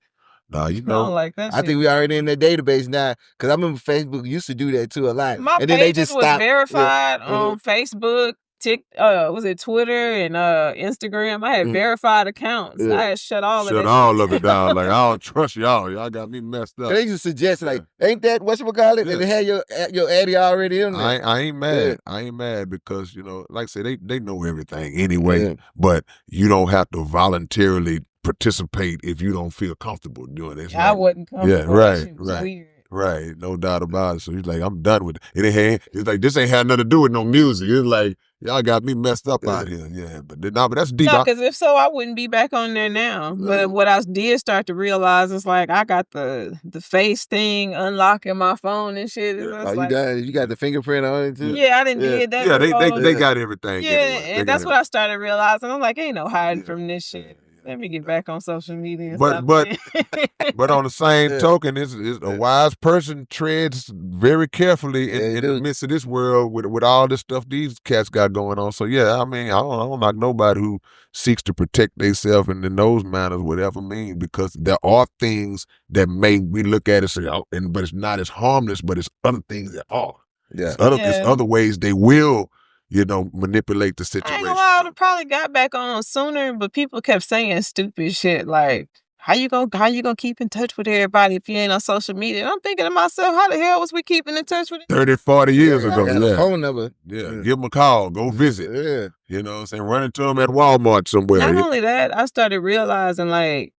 Nah, you I don't know, like that I shit. think we already in the database now. Cause I remember Facebook used to do that too a lot. My and then they pages just was stopped. verified on Facebook, was it Twitter and Instagram? I had verified accounts. I had shut all of that. Shut all of it down. Like, I don't trust y'all. Y'all got me messed up. They used to suggest like, ain't that whatchamacallit? And they had your addy already in there. I ain't mad. I ain't mad because, you know, like I say, they know everything anyway. But you don't have to voluntarily participate if you don't feel comfortable doing it. I wasn't comfortable. Yeah, right, That shit was weird. Right, no doubt about it. So he's like, I'm done with it. It's like, this ain't had nothing to do with no music. It's like, y'all got me messed up out here. Yeah, but that's deep. No, because if so, I wouldn't be back on there now. But what I did start to realize is like I got the face thing unlocking my phone and shit. You got the fingerprint on it too? Yeah, I didn't did that. Yeah, before. they got everything. Yeah, and that's what I started realizing. I'm like, ain't no hiding from this shit. Let me get back on social media. And but on the same token, it's a wise person treads very carefully in the midst of this world with all this stuff these cats got going on. So yeah, I mean, I don't like nobody who seeks to protect themselves in those manners, whatever mean, because there are things that we look at and say, but it's not as harmless, but it's other things that are. Yeah, it's other ways they will. Manipulate the situation. I ain't gonna lie, I would've probably got back on sooner, but people kept saying stupid shit like, how you gonna keep in touch with everybody if you ain't on social media? And I'm thinking to myself, how the hell was we keeping in touch with it? 30, 40 years ago. Yeah. Phone number. Yeah. Give them a call. Go visit. Yeah. You know what I'm saying? Run into them at Walmart somewhere. Not only that, I started realizing like,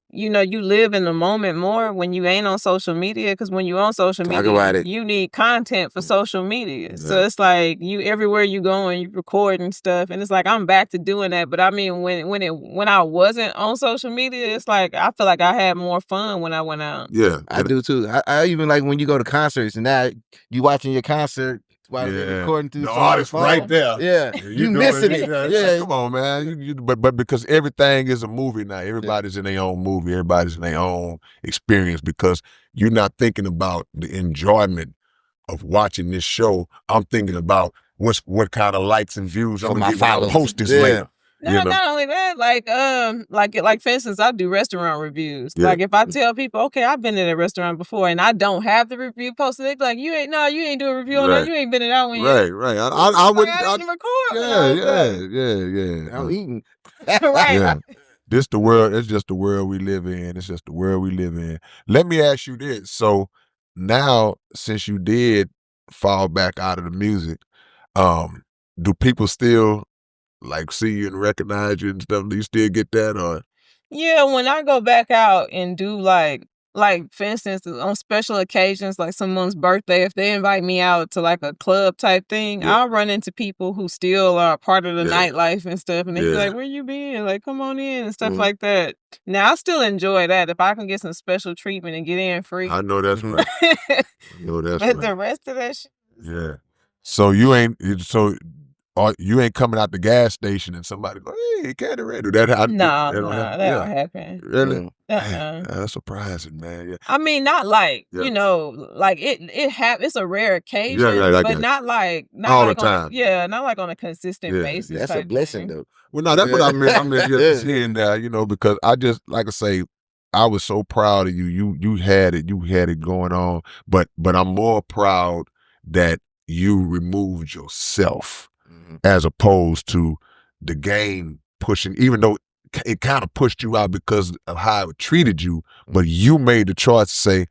you live in the moment more when you ain't on social media because when you on social media, you need content for social media. Yeah. So it's like everywhere you go and you recording stuff, and it's like I'm back to doing that. But I mean, when I wasn't on social media, it's like I feel like I had more fun when I went out. Yeah, I do too. I even like when you go to concerts and now you watching your concert. While they're recording through the artist right there. Yeah, you missing it. Yeah, come on, man. But because everything is a movie now. Everybody's in their own movie. Everybody's in their own experience because you're not thinking about the enjoyment of watching this show. I'm thinking about what kind of likes and views I'm gonna get when I post this later. Not only that, like for instance, I do restaurant reviews. Yeah. Like if I tell people, okay, I've been in a restaurant before and I don't have the review posted, they be like, you ain't do a review on that. You ain't been in that one yet. Right. I wouldn't. I didn't record. Yeah. I'm eating. Right. Yeah. This the world. It's just the world we live in. It's just the world we live in. Let me ask you this. So now, since you did fall back out of the music, do people still like see you and recognize you and stuff? Do you still get that or? Yeah, when I go back out and do like for instance, on special occasions, like someone's birthday, if they invite me out to like a club type thing, Yeah. I'll run into people who still are part of the Yeah. nightlife and stuff, and they be Yeah. like, "Where you been? Like, come on in," and stuff Mhm. like that. Now I still enjoy that if I can get some special treatment and get in free. I know that's right. I know that's But right. the rest of that shit, Yeah. So you ain't coming out the gas station and somebody go, "Hey, Candi Redd." no, That that don't happen. don't happen. Really? Uh-uh. That's surprising, man. Yeah. I mean, not like Yeah. like it's a rare occasion, right, I but got not like All the on time. not like on a consistent Yeah, basis. That's a type blessing, thing. though. Well, no, that's what I meant. I meant just seeing that, because I just like I say, I was so proud of you. You had it going on, but I'm more proud that you removed yourself as opposed to the game pushing. Even though it kind of pushed you out because of how it treated you, but you made the choice to say,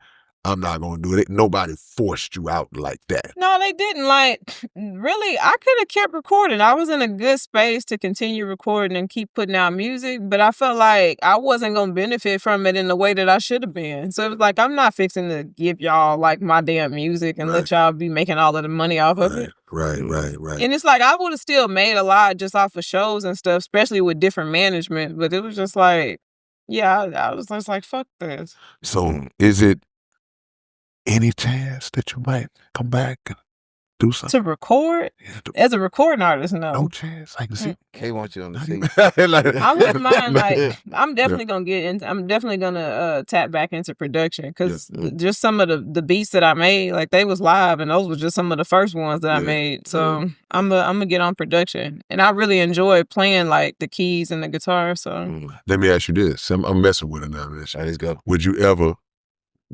"I'm not going to do it." Nobody forced you out like that. No, they didn't. Like, really, I could have kept recording. I was in a good space to continue recording and keep putting out music, but I felt like I wasn't going to benefit from it in the way that I should have been. So it was like, I'm not fixing to give y'all like my damn music and let y'all be making all of the money off of it. Right. And it's like, I would have still made a lot just off of shows and stuff, especially with different management. But it was just like, yeah, I was just like, fuck this. So is it any chance that you might come back and do something? To record? As a recording artist, no. No chance. I can see. Kay wants you on the scene. I wouldn't mind. Like, I'm definitely gonna get into. I'm definitely gonna tap back into production because just some of the beats that I made, like they was live, and those were just some of the first ones that I made. So I'm gonna get on production, and I really enjoy playing like the keys and the guitar. So Let me ask you this. I'm messing with it now. Let's go. Would you ever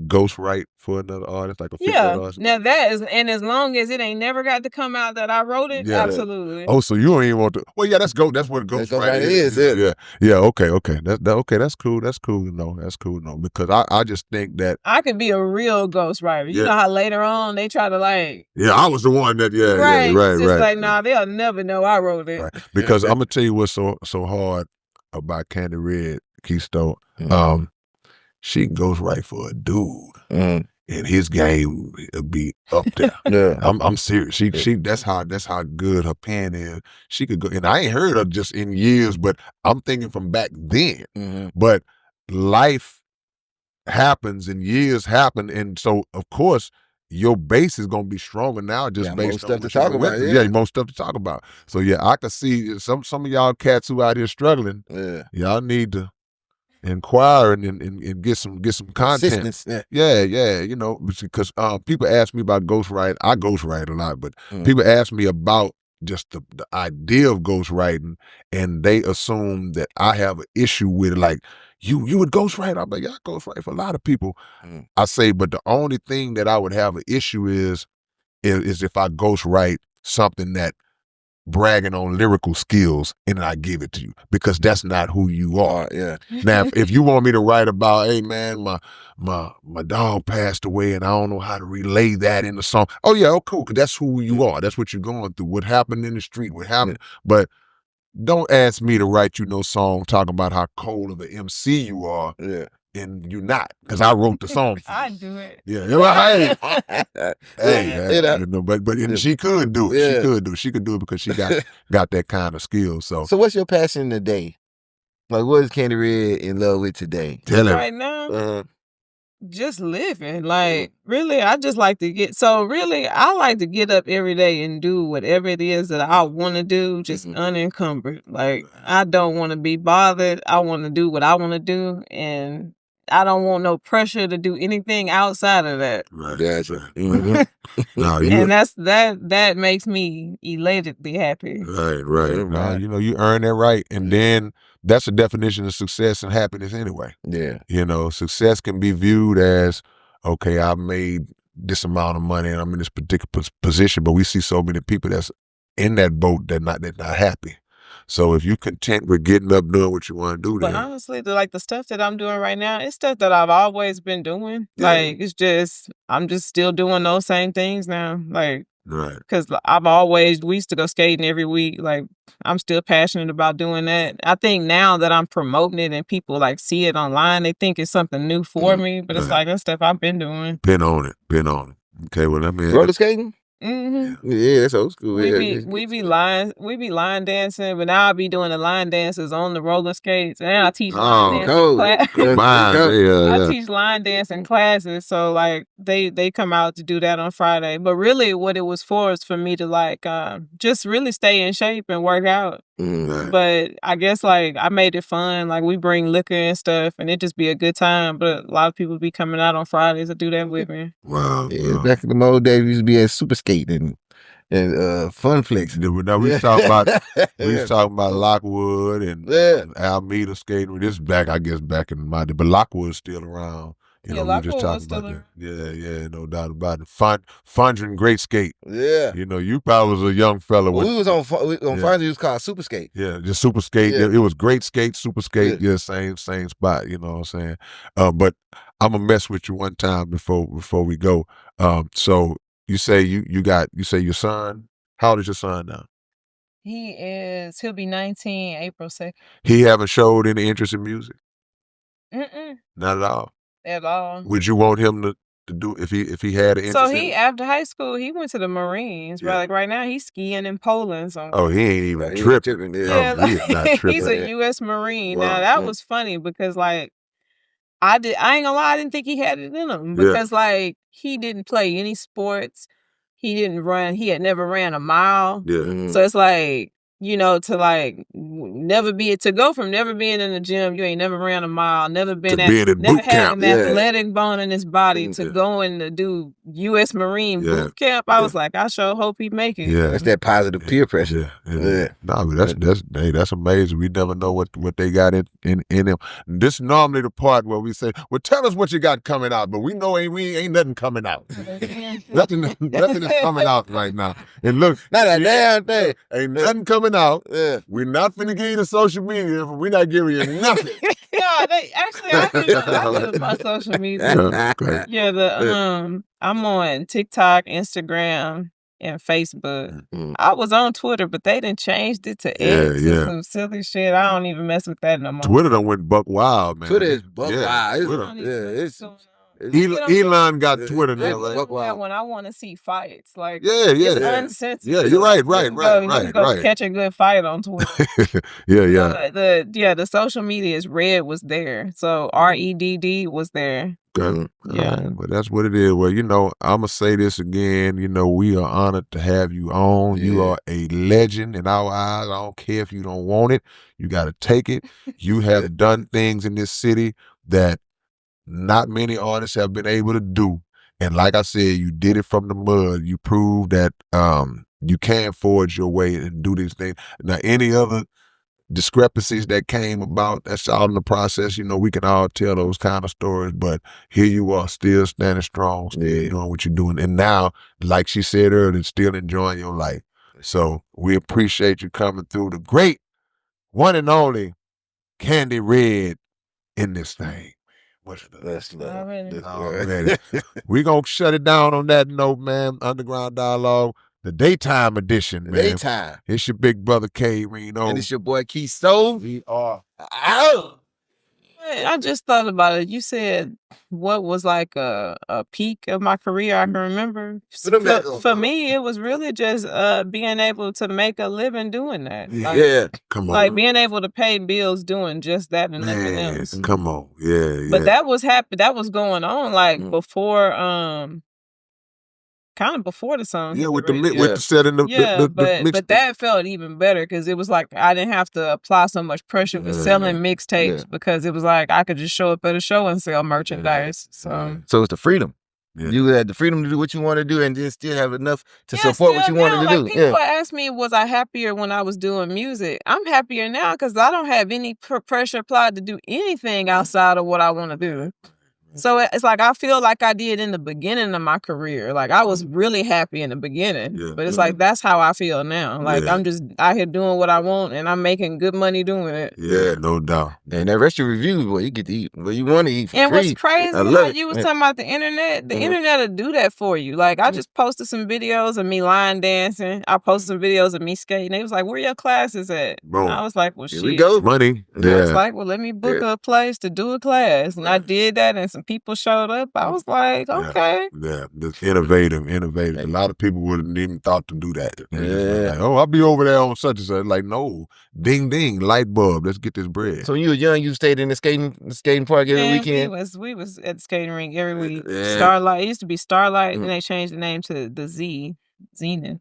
ghostwrite for another artist, like a fictional artist? Now that is, and as long as it ain't never got to come out that I wrote it, absolutely. Oh, so you don't even want to? Well, yeah, that's what ghostwriting is. Yeah. Okay. That's cool. That's cool. No, that's cool. No, because I just think that I could be a real ghostwriter. You know how later on they try to like. Yeah, I was the one that. Right. Right. It's just like, nah, they'll never know I wrote it. Right. Because I'm gonna tell you what's so hard about Candi Redd, Keystone. She can ghostwrite for a dude, and his game will be up there. I'm serious. She that's how good her pen is. She could go, and I ain't heard her just in years, but I'm thinking from back then. But life happens and years happen, and so of course your base is gonna be stronger now. Just based on stuff to talk about. Most stuff to talk about. So I can see some of y'all cats who out here struggling. Y'all need to inquire and get some content. Yeah. Because people ask me about ghostwriting. I ghostwrite a lot, but people ask me about just the idea of ghostwriting, and they assume that I have an issue with it. Like, you would ghostwrite? I'm like, yeah, I ghostwrite for a lot of people. I say, but the only thing that I would have an issue is if I ghostwrite something that bragging on lyrical skills and I give it to you, because that's not who you are. Now, if you want me to write about, hey man, my dog passed away and I don't know how to relay that in the song. Oh yeah, cool, because that's who you are. That's what you're going through. What happened in the street, what happened. But don't ask me to write you no song talking about how cold of an MC you are. And you're not, because I wrote the song. I do it. But she could do it. She could do it because she got that kind of skill. So what's your passion today? Like, what is Candi Redd in love with today? Tell her. Right now, just living. Like, really, I just like to get. So really, I like to get up every day and do whatever it is that I want to do, just unencumbered. Like, I don't want to be bothered. I want to do what I want to do, and I don't want no pressure to do anything outside of that. Right. Gotcha. And that makes me elatedly happy. Right. Now, you earn that right, and then that's the definition of success and happiness anyway. Success can be viewed as, okay, I made this amount of money and I'm in this particular position, but we see so many people that's in that boat they're not happy. So if you're content with getting up, doing what you want to do, but honestly, the stuff that I'm doing right now, it's stuff that I've always been doing. Like, it's just, I'm just still doing those same things now. Like, Right. Because we used to go skating every week. Like, I'm still passionate about doing that. I think now that I'm promoting it and people like see it online, they think it's something new for me. But it's like, that's stuff I've been doing. Been on it. Okay, well, I mean, Roller skating? Mm-hmm. Yeah, that's old school. We be line dancing, but now I be doing the line dances on the roller skates, and I teach line dancing I teach line dancing classes, so like they come out to do that on Friday. But really, what it was for is for me to like just really stay in shape and work out. But I guess like I made it fun. Like we bring liquor and stuff, and it just be a good time. But a lot of people be coming out on Fridays to do that with me. Wow. Yeah, back in the old days, we used to be at super skating and fun flex. Now we was talking about Lockwood and Alameda skating. This back in my day, but Lockwood's still around. You know, we were just talking about that. Yeah, no doubt about it. Fondren, great skate. Yeah. You know, you probably was a young fella. We was on Fondren, it was called Super Skate. Yeah, just Super Skate. Yeah. It was great skate, Super Skate. Yeah, same spot. You know what I'm saying? But I'm gonna mess with you one time before we go. So you say your son. How old is your son now? He'll be 19 April 2nd. He haven't showed any interest in music? Not at all. At all. Would you want him to do if he had an interest? So after high school he went to the Marines. Like right now he's skiing in Poland. So he ain't even tripping. He is not tripping. He's a U.S. Marine. Wow. Now that was funny because like I ain't gonna lie, I didn't think he had it in him because like he didn't play any sports. He didn't run. He had never ran a mile. Yeah. So it's like, you know, to go from never being in the gym, you ain't never ran a mile, never had an athletic bone in his body to going to do U.S. Marine boot camp. I was like, I sure hope he make it. Yeah, that's that positive peer pressure. Yeah. No, that's amazing. We never know what they got in them. This is normally the part where we say, well, tell us what you got coming out, but we know ain't nothing coming out. nothing is coming out right now. And look, not a damn thing. Ain't nothing coming out. Yeah. We're not finna give you the social media. We're not giving you nothing. I do my social media. I'm on TikTok, Instagram, and Facebook. I was on Twitter, but they done changed it to X and some silly shit. I don't even mess with that no more. Twitter done went buck wild, man. Twitter is buck wild. Elon got Twitter now. When I want to see fights, like it's uncensored. Yeah, you're right. Go catch a good fight on Twitter. The social media is Redd was there, so REDD was there. Okay. But that's what it is. Well, you know, I'm gonna say this again. You know, we are honored to have you on. Yeah. You are a legend in our eyes. I don't care if you don't want it. You got to take it. You have done things in this city that not many artists have been able to do. And like I said, you did it from the mud. You proved that you can forge your way and do these things. Now, any other discrepancies that came about, that's all in the process. You know, we can all tell those kind of stories, but here you are still standing strong, still doing what you're doing. And now, like she said earlier, still enjoying your life. So we appreciate you coming through. The great one and only Candi Redd in this thing. That's love. We're going to shut it down on that note, man. Underground Dialogue, the daytime edition, man. Daytime. It's your big brother, K. Reno. And it's your boy, Keith Stove. We are out. I just thought about it. You said what was like a peak of my career I can remember. For me, it was really just being able to make a living doing that. Come on. Like being able to pay bills doing just that and nothing else. Come on. Yeah. But that was that was going on like before kind of before the song. Yeah, with the setting the but that felt even better because it was like I didn't have to apply so much pressure with selling mixtapes because it was like I could just show up at a show and sell merchandise. So it's the freedom. Yeah. You had the freedom to do what you want to do and then still have enough to support what you wanted to do. People ask me, was I happier when I was doing music? I'm happier now because I don't have any pressure applied to do anything outside of what I want to do. So it's like I feel like I did in the beginning of my career. Like I was really happy in the beginning, but it's like that's how I feel now. Like I'm just out here doing what I want, and I'm making good money doing it. Yeah, no doubt. And that rest of reviews, boy, you get to eat what you want to eat for And free. what's crazy, like you was talking about the internet, the internet will do that for you. Like I just posted some videos of me line dancing. I posted some videos of me skating. They was like, "Where your classes at?" Boom. I was like, "Well, Here shit." we go. Money. I was like, "Well, let me book a place to do a class," and I did that, and some people showed up. I was like, "Okay." Yeah, that's innovative. A lot of people wouldn't even thought to do that. Like, oh, I'll be over there on such and such. Like, no, ding ding, light bulb. Let's get this bread. So when you were young, you stayed in the skating park every weekend? We was at the skating rink every week. Starlight. It used to be Starlight, and they changed the name to the Zenith.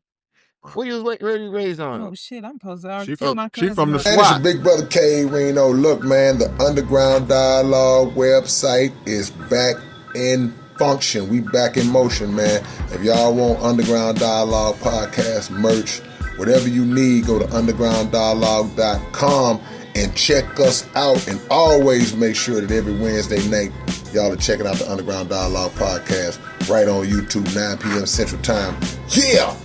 What you was raised on? Oh shit, I'm supposed to She get my cousin. from the Man, it's your SWAT. big brother K Reno. Look, man, the Underground Dialogue website is back in function. We back in motion, man. If y'all want Underground Dialogue podcast merch, whatever you need, go to undergrounddialogue.com and check us out. And always make sure that every Wednesday night, y'all are checking out the Underground Dialogue podcast right on YouTube, 9 p.m. Central Time. Yeah!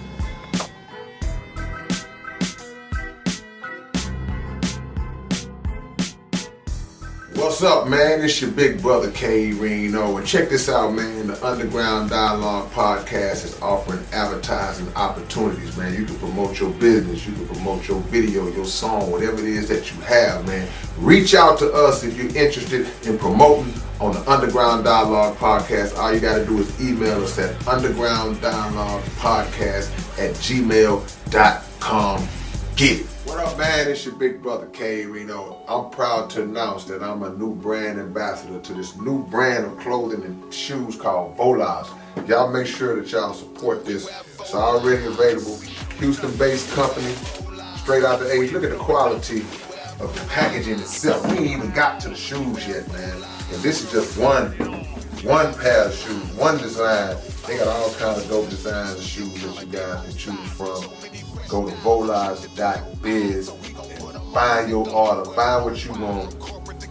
What's up, man? It's your big brother K Reno, and check this out, man. The Underground Dialogue podcast is offering advertising opportunities, man. You can promote your business, you can promote your video, your song, whatever it is that you have, man. Reach out to us if you're interested in promoting on the Underground Dialogue podcast. All you got to do is email us at undergrounddialoguepodcast@gmail.com. Get it. What up, man? It's your big brother K Reno. I'm proud to announce that I'm a new brand ambassador to this new brand of clothing and shoes called Volas. Y'all make sure that y'all support this. It's already available. Houston-based company, straight out the A's. Look at the quality of the packaging itself. We ain't even got to the shoes yet, man. And this is just one pair of shoes, one design. They got all kinds of dope designs of shoes that you guys can choose from. Go to volas.biz and find your order, find what you want.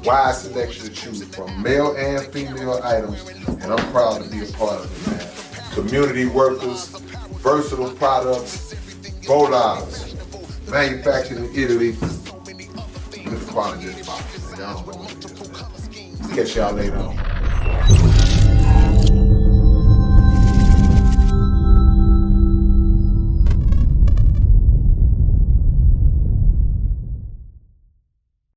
Wide selection to choose from, male and female items, and I'm proud to be a part of it, man. Community workers, versatile products, Volas, manufactured in Italy. Look at the quality of this box, man. Y'all don't know what it is. Catch y'all later on.